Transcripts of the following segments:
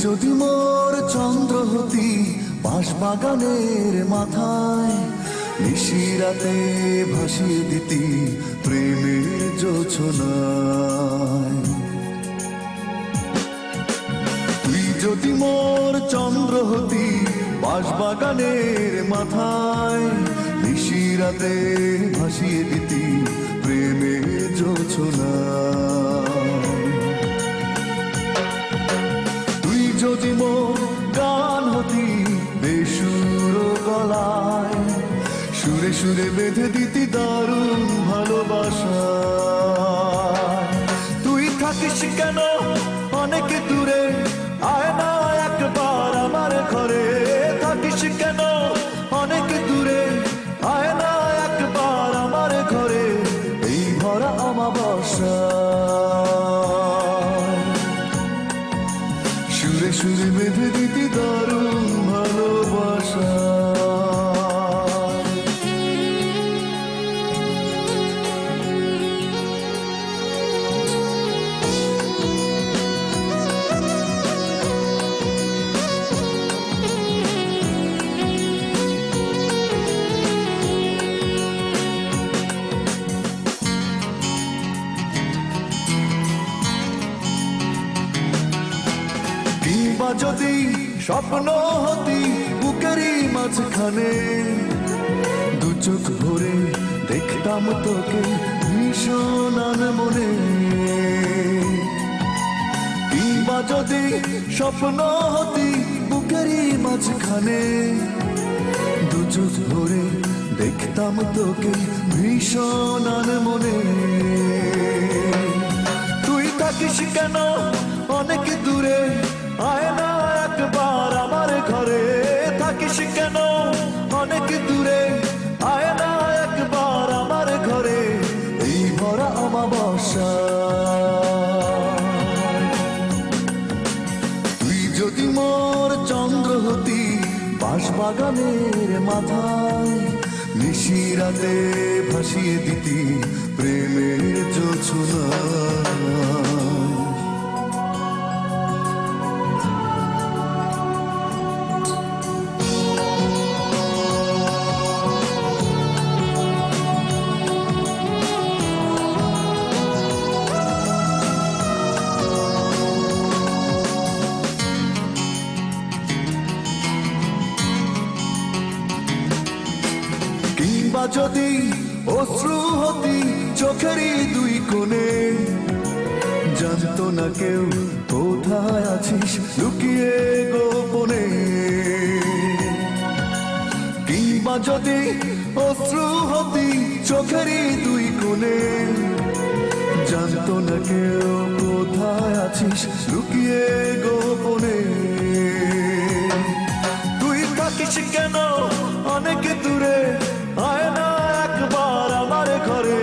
যদি মোর চন্দ্র হতি বাঁশবাগানের মাথায়, নিশিরাতে ভাসিয়ে দিতি প্রেমের জোছনায়। তুই যদি মোর চন্দ্র হতি বাঁশবাগানের মাথায়, নিশিরাতে ভাসিয়ে দিতি প্রেমের জোছনায়। তুই যদি মোর গান হতি বেসুর গলায়, সুরে সুরে বেঁধে দিতি দারুণ ভালোবাসা। তুই থাকিস কেন অনেক দূরে, আয় না একবার আমার ঘরে। থাকিস কেন অনেক দূরে, আয় না একবার আমার ঘরে। এই ভরা অমাবস্যা সুরে সুরে বেঁধে দিতি দারুণ ভালোবাসা। কিংবা যদি স্বপ্ন হতি বুকেরই মাঝখানে, দু চোখ ভরে দেখতাম তোকে ভীষণ মনে। কিংবা যদি স্বপ্ন হতি বুকেরই মাঝখানে, দু চোখ ভরে দেখতাম তোকে ভীষণ মনে। তুই থাকিস কেন অনেক দূরে, আয় না একবার আমার ঘরে। থাকিস কেন অনেক দূরে, আয় না একবার আমার ঘরে। এই ভরা অমাবস্যা তুই যদি মোর চন্দ্র হতি বাঁশবাগানের মাথায়, নিশিরাতে ভাসিয়ে দিতি প্রেমের জোছনায়। কিংবা যদি অশ্রু হতি চোখেরই দুই কোণে, জানতো না কেউ কোথায় আছিস লুকিয়ে গোপনে। কিংবা যদি অশ্রু হতি চোখেরই দুই কোণে, জানতো না কেউ কোথায় আছিস লুকিয়ে গোপনে। তুই থাকিস কেন অনেক দূরে, আয় না একবার আমার ঘরে।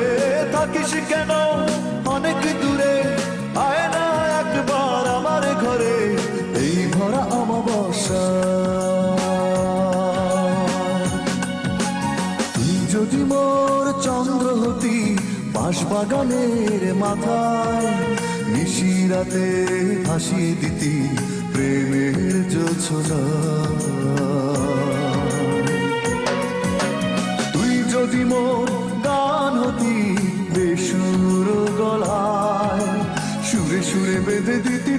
থাকিস কেন অনেক দূরে, আয় না একবার আমার ঘরে। এই ভরা অমাবস্যা তুই যদি মোর চন্দ্র হতি বাঁশবাগানের মাথায়, নিশিরাতে ভাসিয়ে দিতি প্রেমের জোছনায়। তুই যদি মোর গান হতি বেসুর গলায়, সুরে সুরে বেঁধে দিতি